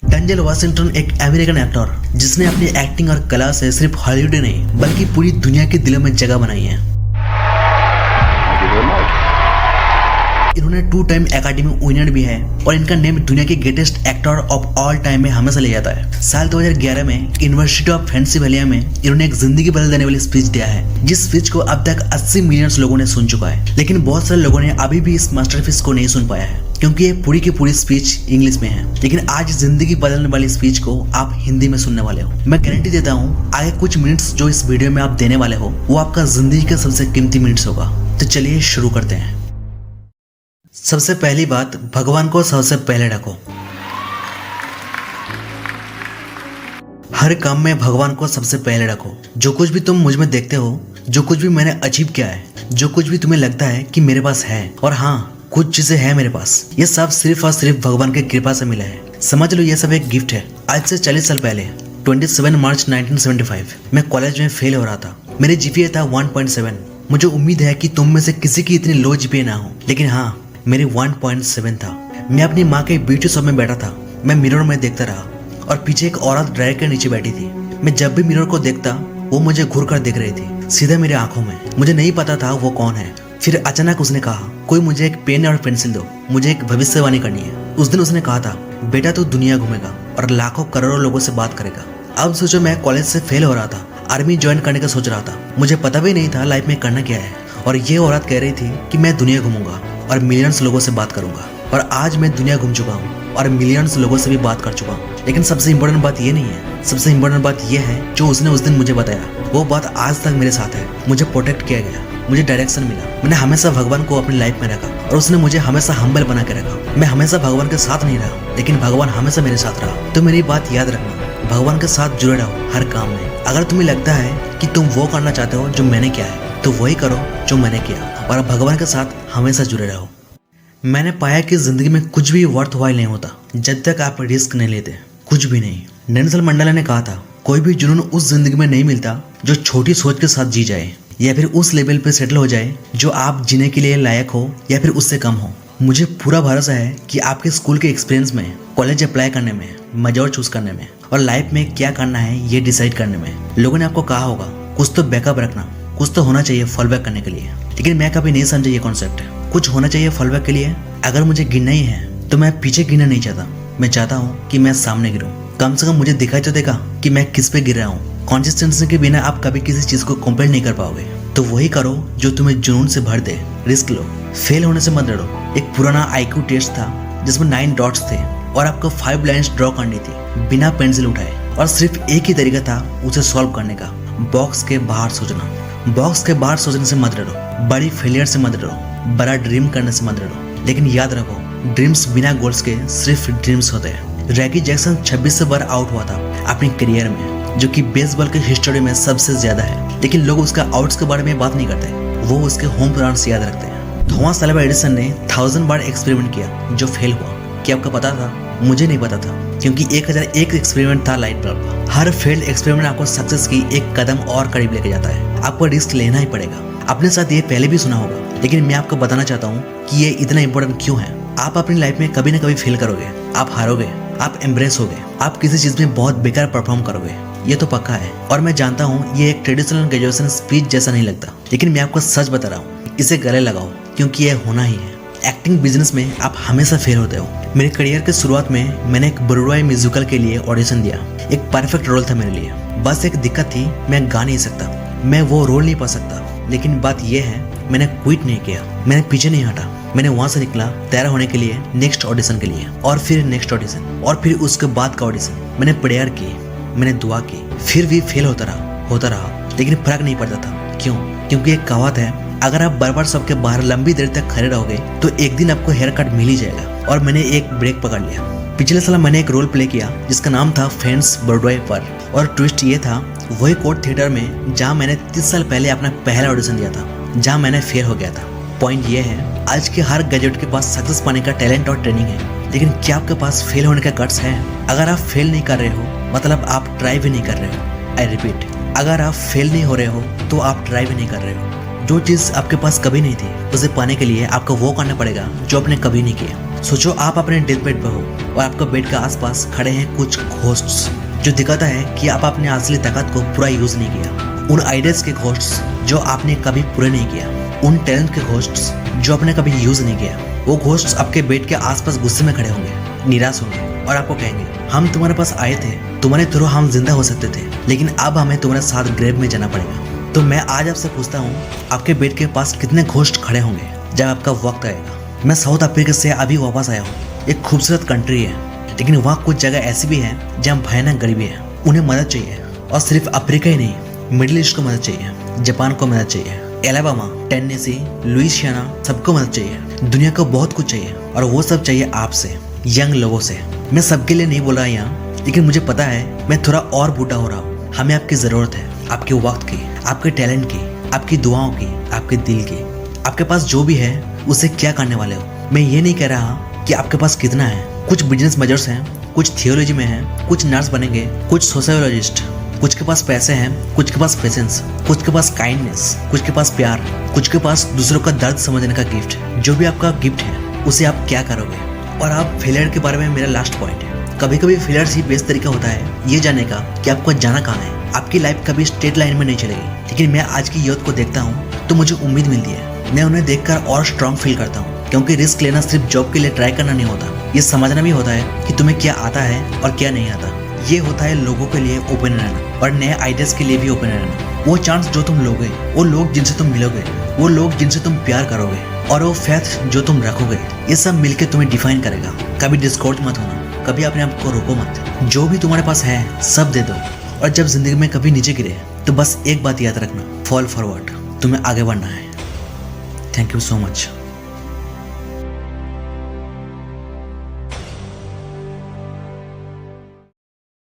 Denzel Washington एक American actor जिसने अपनी एक्टिंग और कला से सिर्फ हॉलीवुड ही नहीं बल्कि पूरी दुनिया के दिलों में जगह बनाई है। इन्होंने 2 टाइम एकेडमी विनर भी है और इनका नेम दुनिया के greatest actor of all time में हमेशा ले जाता है। साल 2011 में यूनिवर्सिटी ऑफ पेंसिल्वेनिया में इन्होंने एक जिंदगी बदल देने वाली स्पीच दिया है, जिस स्पीच को अब तक 80 मिलियन लोगों ने सुन चुका है। लेकिन बहुत सारे लोगों ने अभी भी इस मास्टरपीस को नहीं सुन पाया है क्योंकि ये पूरी की पूरी स्पीच इंग्लिश में है। लेकिन आज जिंदगी बदलने वाली स्पीच को आप हिंदी में सुनने वाले हो। मैं गारंटी देता हूँ आगे कुछ मिनट्स जो इस वीडियो में आप देने वाले हो वो आपका जिंदगी का सबसे कीमती मिनट्स होगा। तो चलिए शुरू करते हैं। सबसे पहली बात, भगवान को सबसे पहले रखो। हर काम में भगवान को सबसे पहले रखो। जो कुछ भी तुम मुझ में देखते हो, जो कुछ भी मैंने अचीव किया है, जो कुछ भी तुम्हें लगता है कि मेरे पास है, और हाँ कुछ चीजें हैं मेरे पास, ये सब सिर्फ और सिर्फ भगवान की कृपा से मिला है। समझ लो ये सब एक गिफ्ट है। आज से 40 साल पहले 27 मार्च 1975 मैं कॉलेज में फेल हो रहा था। मेरे जीपीए था 1.7। मुझे उम्मीद है कि तुम में से किसी की इतनी लो जीपीए ना हो, लेकिन हाँ मेरी 1.7 था। मैं अपनी माँ के ब्यूटी शॉप में बैठा था। मैं मिरर में देखता रहा और पीछे एक औरत ड्रायर के नीचे बैठी थी। मैं जब भी मिरर को देखता वो मुझे घूर कर देख रही थी, सीधे मेरे आंखों में। मुझे नहीं पता था वो कौन है। फिर अचानक उसने कहा, कोई मुझे एक पेन और पेंसिल दो, मुझे एक भविष्यवाणी करनी है। उस दिन उसने कहा था, बेटा तू दुनिया घूमेगा और लाखों करोड़ों लोगों से बात करेगा। अब सोचो, मैं कॉलेज से फेल हो रहा था, आर्मी ज्वाइन करने का सोच रहा था। मुझे पता भी नहीं था लाइफ में करना क्या है, और ये औरत कह रही थी कि मैं दुनिया घूमूंगा और मिलियंस लोगों से बात करूंगा। और आज मैं दुनिया घूम चुका हूँ और मिलियंस लोगों से भी बात कर चुका हूँ। लेकिन सबसे इम्पोर्टेंट बात ये नहीं है। सबसे इम्पोर्टेंट बात ये है जो उसने उस दिन मुझे बताया, वो बात आज तक मेरे साथ है। मुझे प्रोटेक्ट किया गया, मुझे डायरेक्शन मिला। मैंने हमेशा भगवान को अपनी लाइफ में रखा और उसने मुझे हमेशा हम्बल बना के रखा। मैं हमेशा भगवान के साथ नहीं रहा, लेकिन भगवान हमेशा मेरे साथ रहा। तो मेरी बात याद रखना, भगवान के साथ जुड़े रहो हर काम में। अगर तुम्हें लगता है कि तुम वो करना चाहते हो जो मैंने किया है, तो वही करो जो मैंने किया, और भगवान के साथ हमेशा जुड़े रहो। मैंने पाया कि जिंदगी में कुछ भी वर्थवाइल नहीं होता जब तक आप रिस्क नहीं लेते। कुछ भी नहीं। नेल्सन मंडेला ने कहा था, कोई भी जुनून उस जिंदगी में नहीं मिलता जो छोटी सोच के साथ जी जाए, या फिर उस लेवल पे सेटल हो जाए जो आप जीने के लिए लायक हो या फिर उससे कम हो। मुझे पूरा भरोसा है कि आपके स्कूल के एक्सपीरियंस में, कॉलेज अप्लाई करने में, मेजर चूज करने में, और लाइफ में क्या करना है ये डिसाइड करने में लोगों ने आपको कहा होगा कुछ तो बैकअप रखना, कुछ तो होना चाहिए फॉल बैक करने के लिए। लेकिन मैं कभी नहीं समझा ये कॉन्सेप्ट। कुछ होना चाहिए फॉल बैक के लिए। अगर मुझे गिरना ही है तो मैं पीछे गिरना नहीं चाहता। मैं चाहता हूँ कि मैं सामने गिरूँ। कम से कम मुझे दिखाई तो देगा कि मैं किस पे गिर रहा हूँ। कंसिस्टेंसी के बिना आप कभी किसी चीज को कंप्लीट नहीं कर पाओगे। तो वही करो जो तुम्हें जुनून से भर दे। रिस्क लो, फेल होने से मत डरो। एक पुराना IQ टेस्ट था जिसमें 9 डॉट्स थे और आपको 5 लाइन्स ड्रॉ करनी थी बिना पेंसिल उठाए, और सिर्फ एक ही तरीका था उसे सॉल्व करने का, बॉक्स के बाहर सोचना। बॉक्स के बाहर सोचने से मत डरो, बड़ी फेलियर से मत डरो, बड़ा ड्रीम करने से मत डरो। लेकिन याद रखो, ड्रीम्स बिना गोल्स के सिर्फ ड्रीम्स होते हैं। रैकी जैक्सन 26 बार आउट हुआ था अपनी करियर में, जो कि बेसबॉल की हिस्ट्री में सबसे ज्यादा है। लेकिन लोग उसका आउट्स के बारे में बात नहीं करते, वो उसके होम रन्स याद रखते हैं। थॉमस अल्वा एडिसन ने 1000 बार एक्सपेरिमेंट किया जो फेल हुआ। क्या आपको पता था? मुझे नहीं पता था, क्योंकि 1001 एक्सपेरिमेंट था लाइट बल्ब। हर फेल्ड एक्सपेरिमेंट आपको सक्सेस की एक कदम और करीब लेके जाता है। आपको रिस्क लेना ही पड़ेगा। आपने साथ ये पहले भी सुना होगा, लेकिन मैं आपको बताना चाहता हूँ कि ये इतना इंपॉर्टेंट क्यों है। आप अपनी लाइफ में कभी ना कभी फेल करोगे, आप हारोगे, आप एम्ब्रेस होगे, आप किसी चीज में बहुत बेकार परफॉर्म करोगे, ये तो पक्का है। और मैं जानता हूँ ये एक ट्रेडिशनल ग्रेजुएशन स्पीच जैसा नहीं लगता, लेकिन मैं आपको सच बता रहा हूँ, इसे गले लगाओ, क्योंकि ये होना ही है। एक्टिंग बिजनेस में आप हमेशा फेल होते हो। मेरे करियर के शुरुआत में मैंने एक ब्रॉडवे म्यूजिकल के लिए ऑडिशन दिया। एक परफेक्ट रोल था मेरे लिए। बस एक दिक्कत थी, मैं गा नहीं सकता, मैं वो रोल नहीं पा सकता। लेकिन बात यह है, मैंने क्विट नहीं किया, मैंने पीछे नहीं हटा। मैंने वहां से निकला तैयार होने के लिए नेक्स्ट ऑडिशन के लिए, और फिर नेक्स्ट ऑडिशन, और फिर उसके बाद का ऑडिशन। मैंने प्रेयर की, मैंने दुआ की, फिर भी फेल होता रहा, लेकिन फर्क नहीं पड़ता था। क्यों? क्योंकि एक कहावत है, अगर आप बार सबके बाहर लंबी देर तक खड़े रहोगे तो एक दिन आपको हेयर कट मिल ही जाएगा। और मैंने एक ब्रेक पकड़ लिया। पिछले साल मैंने एक रोल प्ले किया जिसका नाम था फ्रेंड्स ब्रॉडवे पर, और ट्विस्ट ये था, वही कोर्ट थिएटर में जहाँ मैंने 30 साल पहले अपना पहला ऑडिशन दिया था, जहाँ मैंने फेल हो गया था। पॉइंट ये है, आज के हर ग्रेजुएट के पास सक्सेस पाने का टैलेंट और ट्रेनिंग है, लेकिन क्या आपके पास फेल होने का गट्स है? अगर आप फेल नहीं कर रहे हो मतलब आप ट्राई भी नहीं कर रहे हो। आई रिपीट, अगर आप फेल नहीं हो रहे हो तो आप ट्राई भी नहीं कर रहे हो। जो चीज़ आपके पास कभी नहीं थी उसे पाने के लिए आपको वो करना पड़ेगा जो आपने कभी नहीं किया। सोचो आप अपने डेथ बेड पर हो और आपका बेड के आसपास खड़े हैं कुछ घोस्ट्स, जो दिखाता है कि आप अपने असली ताकत को पूरा यूज नहीं किया। उन आइडियाज के घोस्ट्स जो आपने कभी पूरे नहीं किया, उन टैलेंट के घोस्ट्स जो आपने कभी यूज नहीं किया। वो घोस्ट्स आपके बेड के आसपास गुस्से में खड़े होंगे, निराश होंगे और आपको कहेंगे, हम तुम्हारे पास आए थे, तुम्हारे थ्रू हम जिंदा हो सकते थे, लेकिन अब हमें तुम्हारे साथ ग्रेव में जाना पड़ेगा। तो मैं आज आपसे पूछता हूँ, आपके बेड के पास कितने घोस्ट खड़े होंगे जब आपका वक्त आएगा। मैं साउथ अफ्रीका से अभी वापस आया हूँ। एक खूबसूरत कंट्री है, लेकिन वहाँ कुछ जगह ऐसी भी है जहाँ भयानक गरीबी है। उन्हें मदद चाहिए, और सिर्फ अफ्रीका ही नहीं, मिडिल ईस्ट को मदद चाहिए, जापान को मदद चाहिए, एलाबामा, टेनेसी, लुइसियाना, सबको मदद चाहिए। दुनिया को बहुत कुछ चाहिए, और वो सब चाहिए आपसे, यंग लोगों से। मैं सबके लिए नहीं बोल रहा यहाँ, लेकिन मुझे पता है मैं थोड़ा और बूढ़ा हो रहा हूँ। हमें आपकी ज़रूरत है, आपके वक्त की, आपके टैलेंट की, आपकी दुआओं की, आपके दिल की। आपके पास जो भी है उसे क्या करने वाले हो। मैं ये नहीं कह रहा कि आपके पास कितना है। कुछ बिजनेस मेजर्स हैं, कुछ थियोलॉजी में हैं, कुछ नर्स बनेंगे, कुछ सोशियोलॉजिस्ट, कुछ के पास पैसे हैं, कुछ के पास पेशेंस, कुछ के पास काइंडनेस, कुछ के पास प्यार, कुछ के पास दूसरों का दर्द समझने का गिफ्ट। जो भी आपका गिफ्ट है उसे आप क्या करोगे। और आप फेलियर के बारे में मेरा लास्ट पॉइंट है, कभी कभी फेलियर ही बेस्ट तरीका होता है ये जानने का कि आपको जाना कहाँ है। आपकी लाइफ कभी स्ट्रेट लाइन में नहीं चलेगी, लेकिन मैं आज की यूथ को देखता हूँ तो मुझे उम्मीद मिलती है। मैं उन्हें देखकर और स्ट्रांग फील करता हूँ, क्योंकि रिस्क लेना सिर्फ जॉब के लिए ट्राई करना नहीं होता, ये समझना भी होता है कि तुम्हें क्या आता है और क्या नहीं आता। ये होता है लोगों के लिए ओपन रहना, और नए आइडियाज के लिए भी ओपन रहना। वो चांस जो तुम लोगे, वो लोग जिनसे तुम मिलोगे, वो लोग जिनसे तुम प्यार करोगे, और वो फेथ जो तुम रखोगे, ये सब मिलके तुम्हें डिफाइन करेगा। कभी डिस्कॉर्ड मत होना, कभी अपने आप को रोको मत। जो भी तुम्हारे पास है सब दे दो, और जब जिंदगी में कभी नीचे गिरे तो बस एक बात याद रखना, फॉल फॉरवर्ड, तुम्हें आगे बढ़ना है। Thank you so much.